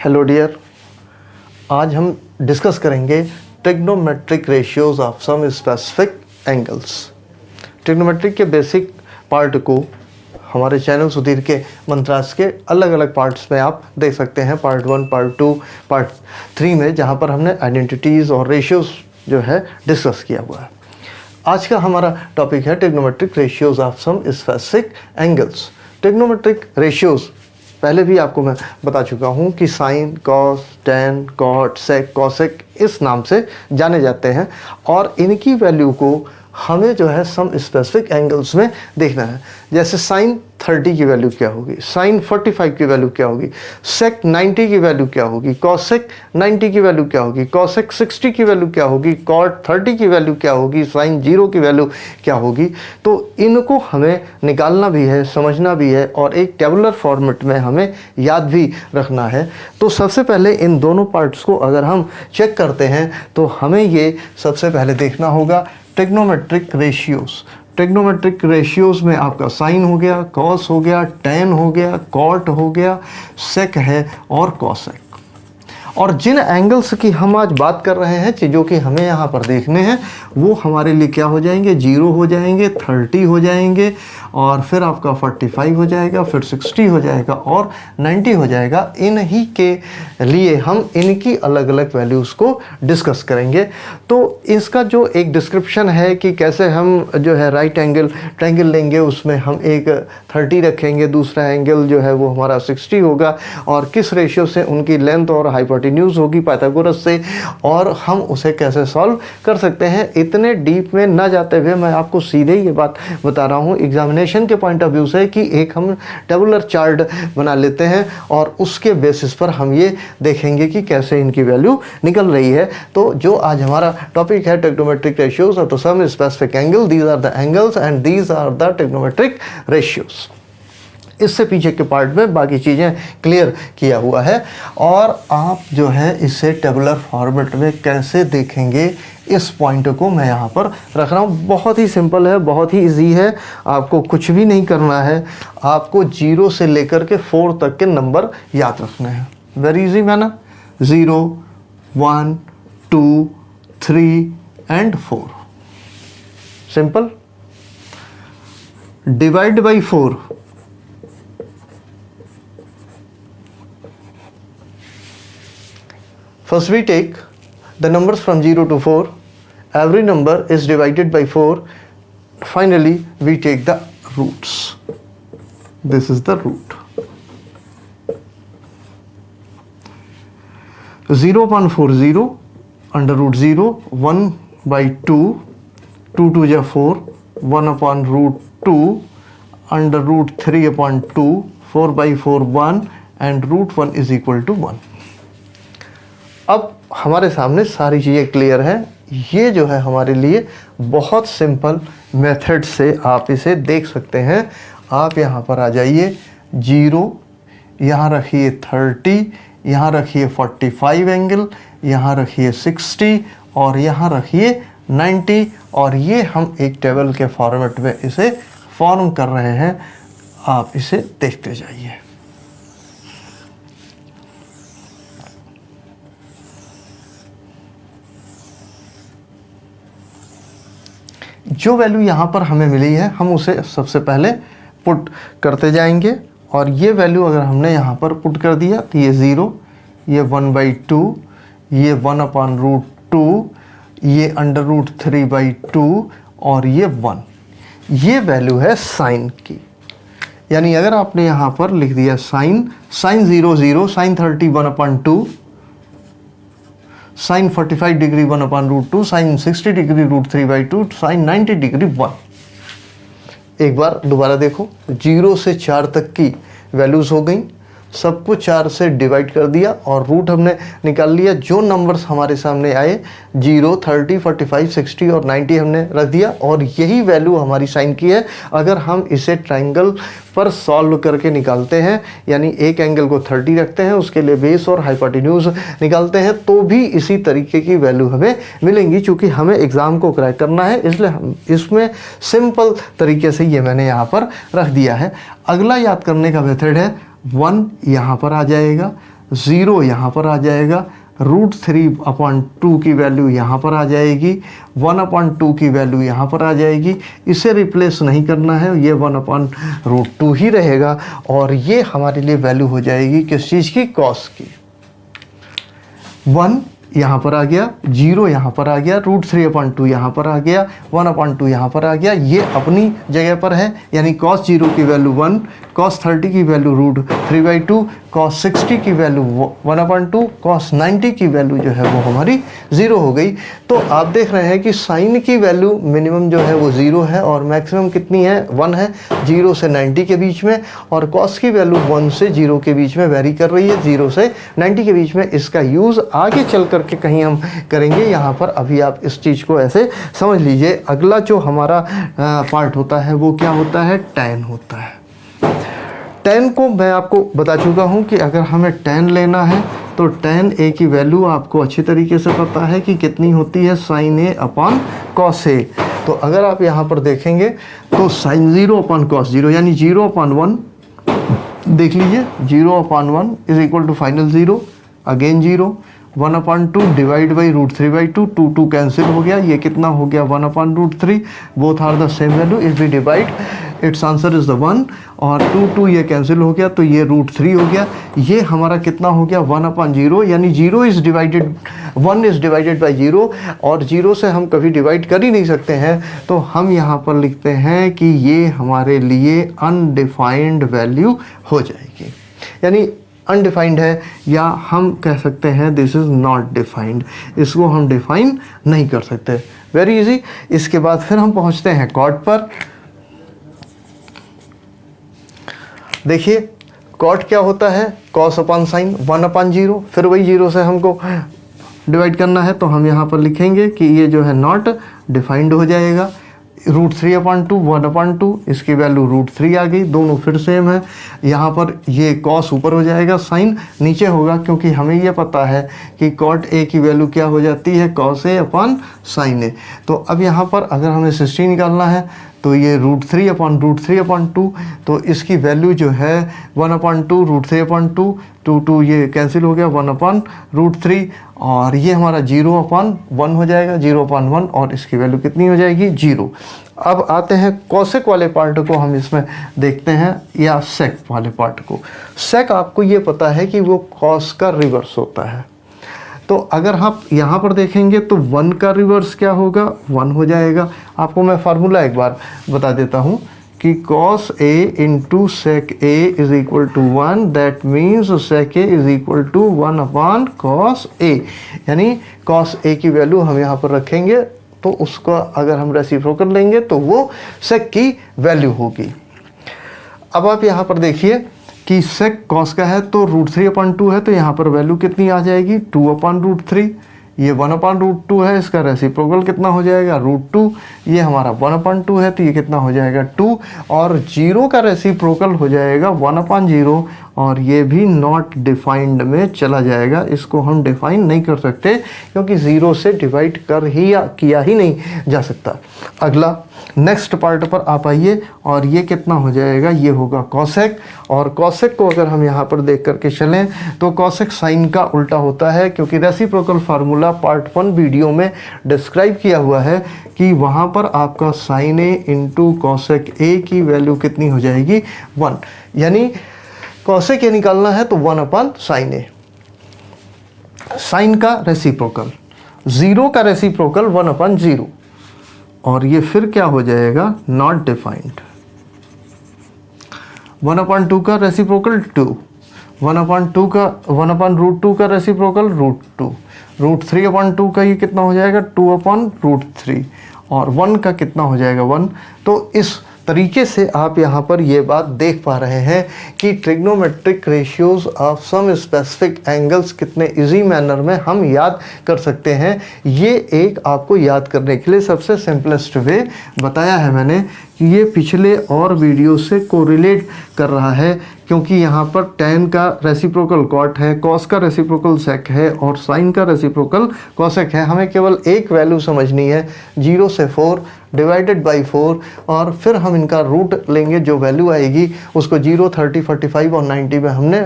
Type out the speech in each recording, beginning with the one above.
Hello dear, आज हम discuss करेंगे trigonometric ratios of some specific angles. Trigonometric के बेसिक पार्ट को हमारे चैनल सुधीर के मंत्रास के अलग अलग पार्ट्स में आप देख सकते हैं, पार्ट 1, पार्ट 2, पार्ट 3 में, जहां पर हमने आइडेंटिटीज़ और रेशियोज जो है डिस्कस किया हुआ है। आज का हमारा टॉपिक है trigonometric ratios of some specific angles. Trigonometric ratios पहले भी आपको मैं बता चुका हूँ कि sine, cos, tan, cot, sec, cosec इस नाम से जाने जाते हैं और इनकी वैल्यू को हमें जो है सम स्पेसिफिक एंगल्स में देखना है। जैसे साइन 30 की वैल्यू क्या होगी, साइन 45 की वैल्यू क्या होगी, सेक 90 की वैल्यू क्या होगी, कॉसेक 90 की वैल्यू क्या होगी, कॉसेक 60 की वैल्यू क्या होगी, कॉट 30 की वैल्यू क्या होगी, साइन 0 की वैल्यू क्या होगी। तो इनको हमें निकालना भी है, समझना भी है और एक टेबुलर फॉर्मेट में हमें याद भी रखना है। तो सबसे पहले इन दोनों पार्ट्स को अगर हम चेक करते हैं तो हमें ये सबसे पहले देखना होगा ट्रिग्नोमेट्रिक रेशियोज। ट्रिग्नोमेट्रिक रेशियोज में आपका साइन हो गया, कॉस हो गया, टैन हो गया, कॉट हो गया, सेक है और कॉसेक। और जिन एंगल्स की हम आज बात कर रहे हैं, जो कि हमें यहाँ पर देखने हैं, वो हमारे लिए क्या हो जाएंगे, 0 हो जाएंगे, 30 हो जाएंगे और फिर आपका 45 हो जाएगा, फिर 60 हो जाएगा और 90 हो जाएगा। इन्हीं के लिए हम इनकी अलग अलग वैल्यूज़ को डिस्कस करेंगे। तो इसका जो एक डिस्क्रिप्शन है कि कैसे हम जो है राइट एंगल ट्रायंगल लेंगे, उसमें हम एक 30 रखेंगे, दूसरा एंगल जो है वो हमारा 60 होगा और किस रेशियो से उनकी लेंथ और हाइपोटेन्यूज होगी पाइथागोरस से, और हम उसे कैसे सॉल्व कर सकते हैं। इतने डीप में ना जाते हुए मैं आपको सीधे ये बात बता रहा हूँ एग्जामिनेशन के पॉइंट ऑफ व्यू से कि एक हम टेबुलर चार्ट बना लेते हैं और उसके बेसिस पर हम ये देखेंगे कि कैसे इनकी वैल्यू निकल रही है। तो जो आज हमारा टॉपिक है trigonometric ratios of some specific angle, these are the angles and these are the trigonometric ratios. इससे पीछे के पार्ट में बाकी चीज़ें क्लियर किया हुआ है और आप जो है इसे टेबुलर फॉर्मेट में कैसे देखेंगे, इस पॉइंट को मैं यहाँ पर रख रहा हूँ। बहुत ही सिंपल है, बहुत ही इजी है, आपको कुछ भी नहीं करना है। आपको 0 से लेकर के 4 तक के नंबर याद रखने हैं। Very easy manner, 0, 1, 2, 3 and 4। Simple. Divide by 4, first we take the numbers from 0 to 4. Every number is divided by 4. Finally, we take the roots. This is the root. 0 upon 4, 0. Under root 0, 1 by 2. 2 to the 4. 1 upon root 2. Under root 3 upon 2. 4 by 4, 1. And root 1 is equal to 1. अब हमारे सामने सारी चीज़ें clear हैं। ये जो है हमारे लिए बहुत सिंपल मेथड से आप इसे देख सकते हैं। आप यहाँ पर आ जाइए, 0, यहाँ रखिए 30, यहाँ रखिए 45 एंगल, यहाँ रखिए 60 और यहाँ रखिए 90 और ये हम एक टेबल के फॉर्मेट में इसे फॉर्म कर रहे हैं। आप इसे देखते जाइए। जो वैल्यू यहाँ पर हमें मिली है हम उसे सबसे पहले पुट करते जाएंगे और ये वैल्यू अगर हमने यहाँ पर पुट कर दिया तो ये 0, ये 1/2, ये 1 upon root 2, ये अंडर रूट 3/2 और ये 1। ये वैल्यू है साइन की। यानी अगर आपने यहाँ पर लिख दिया sine 0, 0, sine 30 1/2, sine 45 degree 1 upon root 2, sine 60 degree root 3/2, sine 90 degree 1। एक बार दोबारा देखो, 0 से 4 तक की वैल्यूज़ हो गई, सबको 4 से डिवाइड कर दिया और रूट हमने निकाल लिया। जो नंबर्स हमारे सामने आए 0, 30, 45, 60 और 90 हमने रख दिया और यही वैल्यू हमारी साइन की है। अगर हम इसे ट्रायंगल पर सॉल्व करके निकालते हैं, यानी एक एंगल को 30 रखते हैं, उसके लिए बेस और हाइपोटेन्यूज निकालते हैं, तो भी इसी तरीके की वैल्यू हमें मिलेंगी। चूँकि हमें एग्ज़ाम को क्रैक करना है इसलिए हम इसमें सिंपल तरीके से ये मैंने यहाँ पर रख दिया है। अगला याद करने का मेथड है 1 यहाँ पर आ जाएगा, 0 यहाँ पर आ जाएगा, √3/2 की वैल्यू यहाँ पर आ जाएगी, 1/2 की वैल्यू यहाँ पर आ जाएगी। इसे रिप्लेस नहीं करना है, ये 1/√2 ही रहेगा और ये हमारे लिए वैल्यू हो जाएगी किस चीज़ की, कॉस की। 1 यहाँ पर आ गया, 0 यहाँ पर आ गया, √3/2 यहाँ पर आ गया, 1/2 यहाँ पर आ गया, ये अपनी जगह पर है, यानी cos 0 की वैल्यू 1, cos 30 की वैल्यू √3/2, cos 60 की वैल्यू 1/2, cos 90 की वैल्यू जो है वो हमारी 0 हो गई। तो आप देख रहे हैं कि साइन की वैल्यू मिनिमम जो है वो 0 है और मैक्सिमम कितनी है, 1 है, 0 से 90 के बीच में, और cos की वैल्यू 1 से 0 के बीच में वेरी कर रही है, 0 से 90 के बीच में। इसका यूज़ आगे चल करके कहीं हम करेंगे, यहाँ पर अभी आप इस चीज़ को ऐसे समझ लीजिए। अगला जो हमारा पार्ट होता है वो क्या होता है, tan होता है। tan को मैं आपको बता चुका हूँ कि अगर हमें tan लेना है तो tan a की वैल्यू आपको अच्छी तरीके से पता है कि कितनी होती है, sin a/cos a। तो अगर आप यहाँ पर देखेंगे तो sin 0/cos 0 यानी 0/1 देख लीजिए, 0/1 is equal to final 0, again 0, 1/2 divide by √3/2, 2 cancel हो गया, ये कितना हो गया 1/√3, both are the same value, if we divide its answer is the 1, और 2 ये कैंसिल हो गया तो ये √3 हो गया। ये हमारा कितना हो गया 1/0, यानी 1 इज डिवाइडेड बाई 0, और 0 से हम कभी डिवाइड कर ही नहीं सकते हैं, तो हम यहाँ पर लिखते हैं कि ये हमारे लिए अनडिफाइंड वैल्यू हो जाएगी, यानी अनडिफाइंड है, या हम कह सकते हैं दिस इज़ नॉट डिफाइंड, इसको हम डिफाइन नहीं कर सकते। Very easy. इसके बाद फिर हम पहुंचते हैं कॉट पर। देखिए कॉट क्या होता है, cos अपॉन साइन 1/0, फिर वही 0 से हमको डिवाइड करना है, तो हम यहाँ पर लिखेंगे कि ये जो है नॉट डिफाइंड हो जाएगा। √3/2 1/2, इसकी वैल्यू √3 आ गई, दोनों फिर सेम है। यहाँ पर ये cos ऊपर हो जाएगा, साइन नीचे होगा, क्योंकि हमें ये पता है कि cot a की वैल्यू क्या हो जाती है, cos a/sin a। तो अब यहाँ पर अगर हमें 60 निकालना है तो ये √3/√3/2, तो इसकी वैल्यू जो है 1/2 √3/2, 2 ये कैंसिल हो गया, 1/√3, और ये हमारा 0/1 हो जाएगा, 0/1, और इसकी वैल्यू कितनी हो जाएगी 0। अब आते हैं कॉसेक वाले पार्ट को हम इसमें देखते हैं, या सेक वाले पार्ट को। सेक आपको ये पता है कि वो कॉस का रिवर्स होता है, तो अगर आप यहाँ पर देखेंगे तो 1 का रिवर्स क्या होगा, 1 हो जाएगा। आपको मैं फार्मूला एक बार बता देता हूँ कि cos a into sec a is equal to 1, that means sec a is equal to 1/cos a, यानी cos a की वैल्यू हम यहाँ पर रखेंगे, तो उसका अगर हम रेसिप्रोकल लेंगे तो वो sec की वैल्यू होगी। अब आप यहाँ पर देखिए कि sec cos का है तो √3/2 है, तो यहाँ पर वैल्यू कितनी आ जाएगी 2/√3, ये 1/√2 है, इसका रेसिप्रोकल कितना हो जाएगा √2, ये हमारा 1/2 है, तो ये कितना हो जाएगा 2, और 0 का रेसिप्रोकल हो जाएगा 1/0, और ये भी नॉट डिफाइंड में चला जाएगा। इसको हम डिफाइन नहीं कर सकते क्योंकि 0 से डिवाइड कर ही या किया ही नहीं जा सकता। अगला नेक्स्ट पार्ट पर आप आइए, और ये कितना हो जाएगा, ये होगा कॉसेक, और कॉसेक को अगर हम यहाँ पर देख करके चलें तो कॉसेक साइन का उल्टा होता है, क्योंकि रेसिप्रोकल फार्मूला पार्ट 1 वीडियो में डिस्क्राइब किया हुआ है कि वहाँ पर आपका sine a into cosec a की वैल्यू कितनी हो जाएगी 1, यानी कॉसेक ए निकालना है तो 1/sin a। साइन का रेसिप्रोकल, 0 का रेसिप्रोकल 1/0, और ये फिर क्या हो जाएगा नॉट डिफाइंड। 1/2 का रेसिप्रोकल 2, 1/2 का 1/√2 का रेसिप्रोकल √2, √3/2 का ये कितना हो जाएगा 2/√3, और 1 का कितना हो जाएगा 1। तो इस तरीके से आप यहाँ पर ये बात देख पा रहे हैं कि trigonometric ratios of some specific angles कितने इजी मैनर में हम याद कर सकते हैं। ये एक आपको याद करने के लिए सबसे सिंपलेस्ट वे बताया है मैंने ये पिछले और वीडियो से कोरिलेट कर रहा है, क्योंकि यहाँ पर tan का रेसिप्रोकल cot है, cos का रेसिप्रोकल sec है और sin का रेसिप्रोकल cosec है। हमें केवल एक वैल्यू समझनी है 0 से 4 डिवाइडेड बाई 4, और फिर हम इनका रूट लेंगे। जो वैल्यू आएगी उसको 0, 30, 45 और 90 में हमने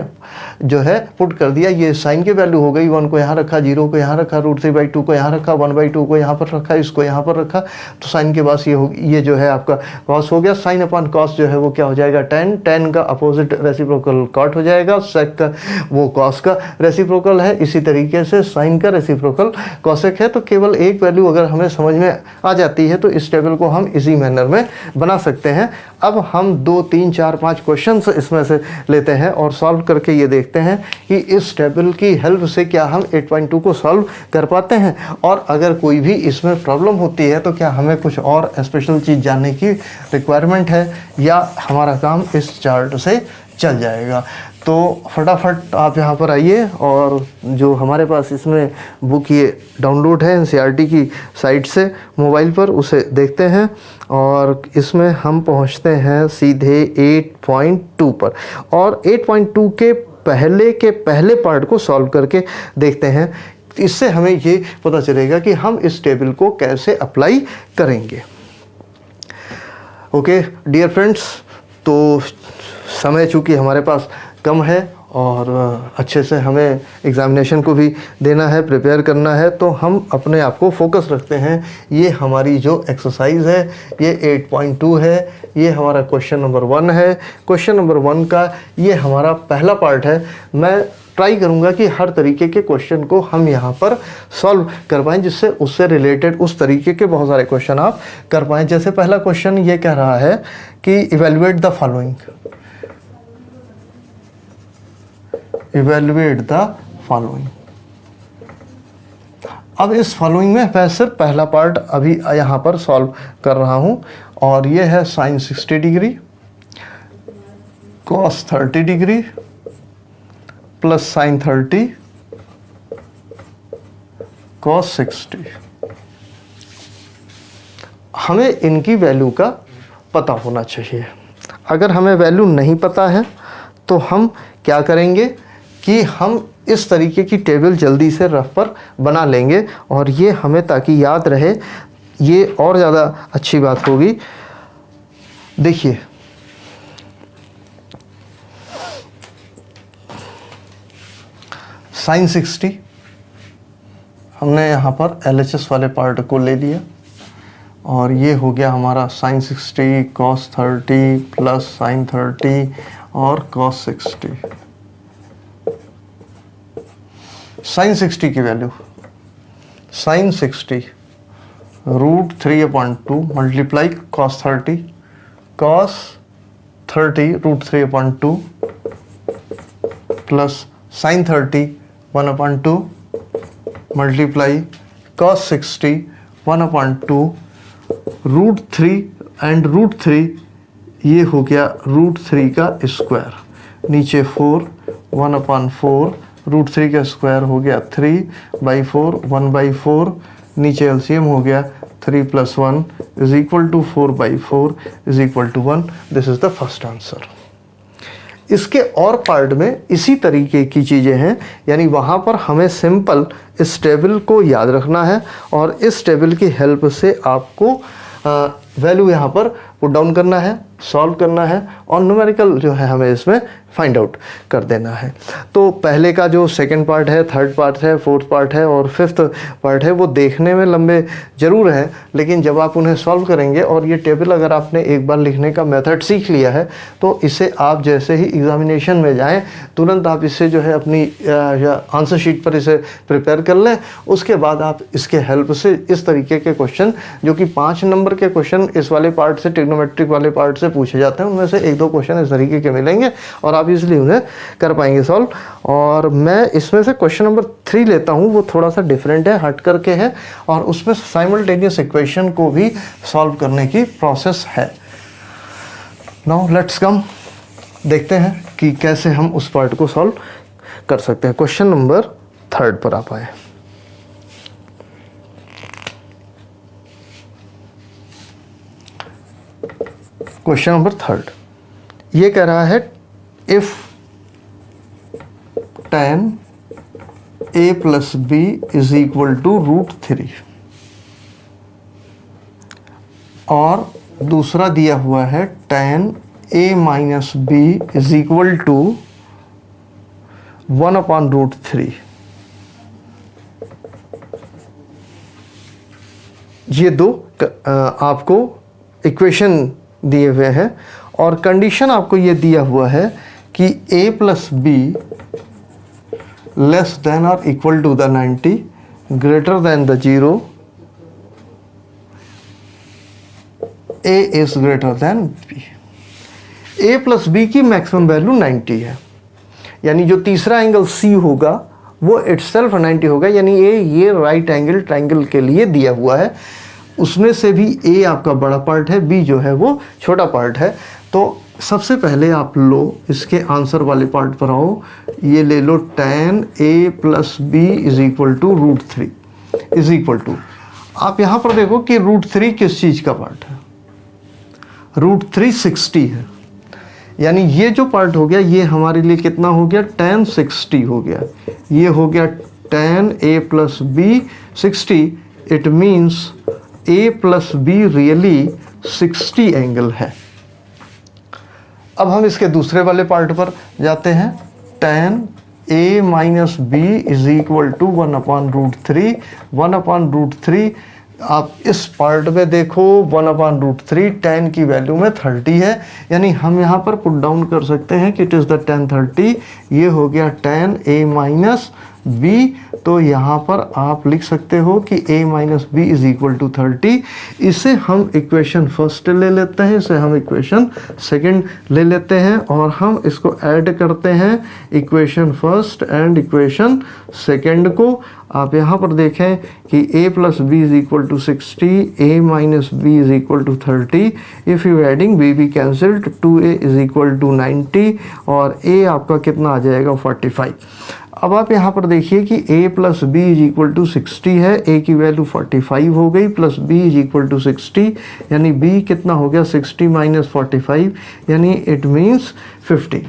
जो है पुट कर दिया। ये साइन की वैल्यू हो गई, 1 को यहाँ रखा, 0 को यहाँ रखा, √3/2 को यहाँ रखा, 1/2 को यहाँ पर रखा, इसको यहाँ पर रखा, तो साइन के बाद ये जो है आपका कॉस हो गया। साइन अपॉन कॉस जो है वो क्या हो जाएगा, tan का अपोजिट रेसिप्रोकल cot हो जाएगा, sec का वो cos का रेसिप्रोकल है, इसी तरीके से sin का रेसिप्रोकल cosec है। तो केवल एक वैल्यू अगर हमें समझ में आ जाती है तो इस टेबल को हम इसी मैनर में बना सकते हैं। अब हम 2, 3, 4, 5 क्वेश्चंस इसमें से लेते हैं और सॉल्व करके ये देखते हैं कि इस टेबल की हेल्प से क्या हम 8.2 को सॉल्व कर पाते हैं, और अगर कोई भी इसमें प्रॉब्लम होती है तो क्या हमें कुछ और स्पेशल चीज़ जानने की रिक्वायरमेंट है, या हमारा काम इस चार्ट से चल जाएगा। तो फटाफट आप यहाँ पर आइए और जो हमारे पास इसमें बुक ये डाउनलोड है NCERT की साइट से मोबाइल पर, उसे देखते हैं और इसमें हम पहुँचते हैं सीधे 8.2 पर, और 8.2 के पहले पार्ट को सॉल्व करके देखते हैं। इससे हमें ये पता चलेगा कि हम इस टेबल को कैसे अप्लाई करेंगे। ओके डियर फ्रेंड्स, तो समय चूँकि हमारे पास कम है और अच्छे से हमें एग्ज़ामिनेशन को भी देना है, प्रिपेयर करना है, तो हम अपने आप को फोकस रखते हैं। ये हमारी जो एक्सरसाइज है ये 8.2 है, ये हमारा क्वेश्चन नंबर 1 है। क्वेश्चन नंबर 1 का ये हमारा पहला पार्ट है। मैं ट्राई करूंगा कि हर तरीके के क्वेश्चन को हम यहाँ पर सॉल्व कर पाएँ, जिससे उससे रिलेटेड उस तरीके के बहुत सारे क्वेश्चन आप कर पाएँ। जैसे पहला क्वेश्चन ये कह रहा है कि evaluate the following, evaluate the following. अब इस फॉलोइंग में मैं सिर्फ पहला पार्ट अभी यहाँ पर सॉल्व कर रहा हूँ, और ये है sine 60 degree, cos 30 degree plus sine 30 cos 60। हमें इनकी वैल्यू का पता होना चाहिए। अगर हमें वैल्यू नहीं पता है तो हम क्या करेंगे कि हम इस तरीके की टेबल जल्दी से रफ पर बना लेंगे, और ये हमें ताकि याद रहे, ये और ज़्यादा अच्छी बात होगी। देखिए साइन 60 हमने यहाँ पर LHS वाले पार्ट को ले लिया, और ये हो गया हमारा साइन 60 कॉस 30 प्लस साइन 30 और कॉस 60। साइन 60 की value, sine 60 √3/2 multiply cos 30, cos 30 √3/2 plus sine 30 1/2 multiply cos 60 1/2 √3 and √3, ये हो गया √3 का स्क्वायर, नीचे 4 1/4 √3 का स्क्वायर हो गया 3/4 1/4, नीचे एलसीएम हो गया 3 + 1 = 4/4 = 1। This is the first answer. इसके और पार्ट में इसी तरीके की चीज़ें हैं, यानी वहाँ पर हमें सिंपल इस टेबल को याद रखना है, और इस टेबल की हेल्प से आपको वैल्यू यहाँ पर पुट डाउन करना है, सॉल्व करना है, और न्यूमेरिकल जो है हमें इसमें फाइंड आउट कर देना है। तो पहले का जो सेकंड पार्ट है, थर्ड पार्ट है, फोर्थ पार्ट है और फिफ्थ पार्ट है, वो देखने में लंबे ज़रूर हैं, लेकिन जब आप उन्हें सॉल्व करेंगे और ये टेबल अगर आपने एक बार लिखने का मेथड सीख लिया है तो इसे आप जैसे ही एग्जामिनेशन में जाएं तुरंत आप इसे जो है अपनी आंसर शीट पर इसे प्रिपेयर कर लें। उसके बाद आप इसके हेल्प से इस तरीके के क्वेश्चन, जो कि 5 नंबर के क्वेश्चन इस वाले पार्ट से, ट्रिग्नोमेट्रिक वाले पार्ट से पूछे जाते हैं, उनमें से 1-2 क्वेश्चन इस तरीके के मिलेंगे और आप इसलिए उन्हें कर पाएंगे सॉल्व। और मैं इसमें से क्वेश्चन नंबर 3 लेता हूं, वो थोड़ा सा डिफरेंट है, हट करके है, और उसमें साइमल्टेनियस इक्वेशन को भी सॉल्व करने की प्रोसेस है। नाउ लेट्स कम, देखते हैं कि कैसे हम उस पार्ट को सॉल्व कर सकते हैं। क्वेश्चन नंबर 3 पर आप आए। क्वेश्चन नंबर 3 ये कह रहा है if tan a plus b is equal to √3 और दूसरा दिया हुआ है tan a minus b is equal to 1/√3। ये दो आपको इक्वेशन दिए हुए हैं और कंडीशन आपको ये दिया हुआ है कि a plus B less than और equal to the 90 greater than the 0 a is greater than b। a plus B की मैक्सिमम वैल्यू 90 है, यानी जो तीसरा एंगल c होगा वो इटसेल्फ 90 होगा, यानी ये राइट एंगल ट्रायंगल के लिए दिया हुआ है। उसमें से भी a आपका बड़ा पार्ट है, b जो है वो छोटा पार्ट है। तो सबसे पहले आप लो इसके आंसर वाले पार्ट पर आओ, ये ले लो tan a plus b is equal to √3 is equal to, आप यहाँ पर देखो कि √3 किस चीज़ का पार्ट है, √3 60 है, यानी ये जो पार्ट हो गया ये हमारे लिए कितना हो गया, tan 60 हो गया। ये हो गया tan a plus b 60, it means a plus b really 60 angle है। अब हम इसके दूसरे वाले पार्ट पर जाते हैं, tan a minus b is equal to 1/√3। 1/√3 आप इस पार्ट में देखो 1/√3 tan की वैल्यू में 30 है, यानी हम यहाँ पर पुट डाउन कर सकते हैं कि इट इज़ द tan 30। ये हो गया tan a माइनस बी, तो यहाँ पर आप लिख सकते हो कि a minus b is equal to 30। इसे हम इक्वेशन फर्स्ट ले लेते हैं, इसे हम इक्वेशन सेकंड ले लेते हैं और हम इसको ऐड करते हैं equation first and equation second को। आप यहाँ पर देखें कि a plus b is equal to 60, a minus b is equal to 30। If you adding b cancelled, 2a is equal to 90 और a आपका कितना आ जाएगा 45। अब आप यहाँ पर देखिए कि a plus b is equal to 60 है, a की वैल्यू 45 हो गई, plus b is equal to 60, यानी b कितना हो गया 60 माइनस 45, यानी इट मीन्स 50।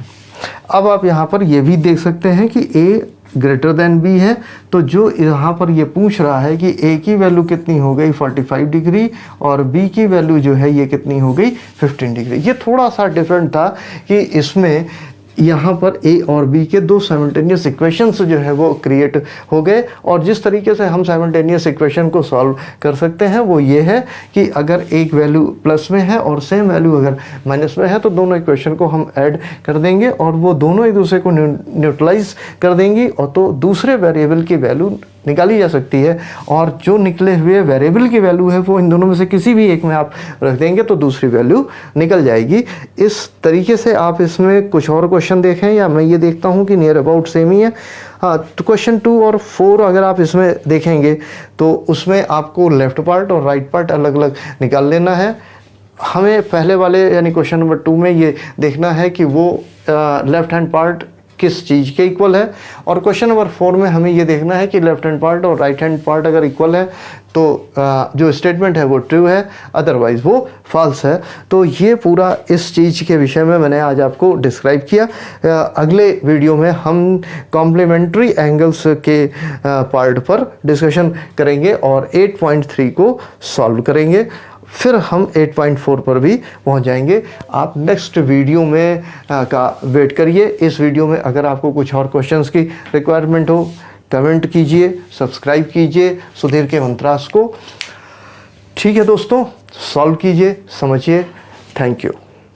अब आप यहाँ पर ये भी देख सकते हैं कि a ग्रेटर देन b है, तो जो यहाँ पर ये पूछ रहा है कि a की वैल्यू कितनी हो गई 45 डिग्री और b की वैल्यू जो है ये कितनी हो गई 15 डिग्री। ये थोड़ा सा डिफरेंट था कि इसमें यहाँ पर a और b के दो साइमल्टेनियस इक्वेशंस जो है वो क्रिएट हो गए, और जिस तरीके से हम साइमल्टेनियस इक्वेशन को सॉल्व कर सकते हैं वो ये है कि अगर एक वैल्यू प्लस में है और सेम वैल्यू अगर माइनस में है तो दोनों इक्वेशन को हम ऐड कर देंगे और वो दोनों एक दूसरे को न्यूट्रलाइज कर देंगी, और तो दूसरे वेरिएबल की वैल्यू निकाली जा सकती है, और जो निकले हुए वेरिएबल की वैल्यू है वो इन दोनों में से किसी भी एक में आप रख देंगे तो दूसरी वैल्यू निकल जाएगी। इस तरीके से आप इसमें कुछ और क्वेश्चन देखें, या मैं ये देखता हूँ कि नियर अबाउट सेम ही है। हाँ, तो क्वेश्चन 2 और 4 अगर आप इसमें देखेंगे तो उसमें आपको लेफ्ट पार्ट और राइट पार्ट अलग अलग निकाल लेना है। हमें पहले वाले यानी क्वेश्चन नंबर 2 में ये देखना है कि वो लेफ्ट हैंड पार्ट किस चीज़ के इक्वल है, और क्वेश्चन नंबर 4 में हमें ये देखना है कि लेफ्ट हैंड पार्ट और राइट हैंड पार्ट अगर इक्वल है तो जो स्टेटमेंट है वो ट्रू है, अदरवाइज़ वो फॉल्स है। तो ये पूरा इस चीज़ के विषय में मैंने आज आपको डिस्क्राइब किया। अगले वीडियो में हम कॉम्प्लीमेंट्री एंगल्स के पार्ट पर डिस्कशन करेंगे और 8.3 को सॉल्व करेंगे, फिर हम 8.4 पर भी पहुंच जाएंगे। आप नेक्स्ट वीडियो में का वेट करिए। इस वीडियो में अगर आपको कुछ और क्वेश्चंस की रिक्वायरमेंट हो कमेंट कीजिए, सब्सक्राइब कीजिए सुधीर के मंत्रास को। ठीक है दोस्तों, सॉल्व कीजिए, समझिए। Thank you.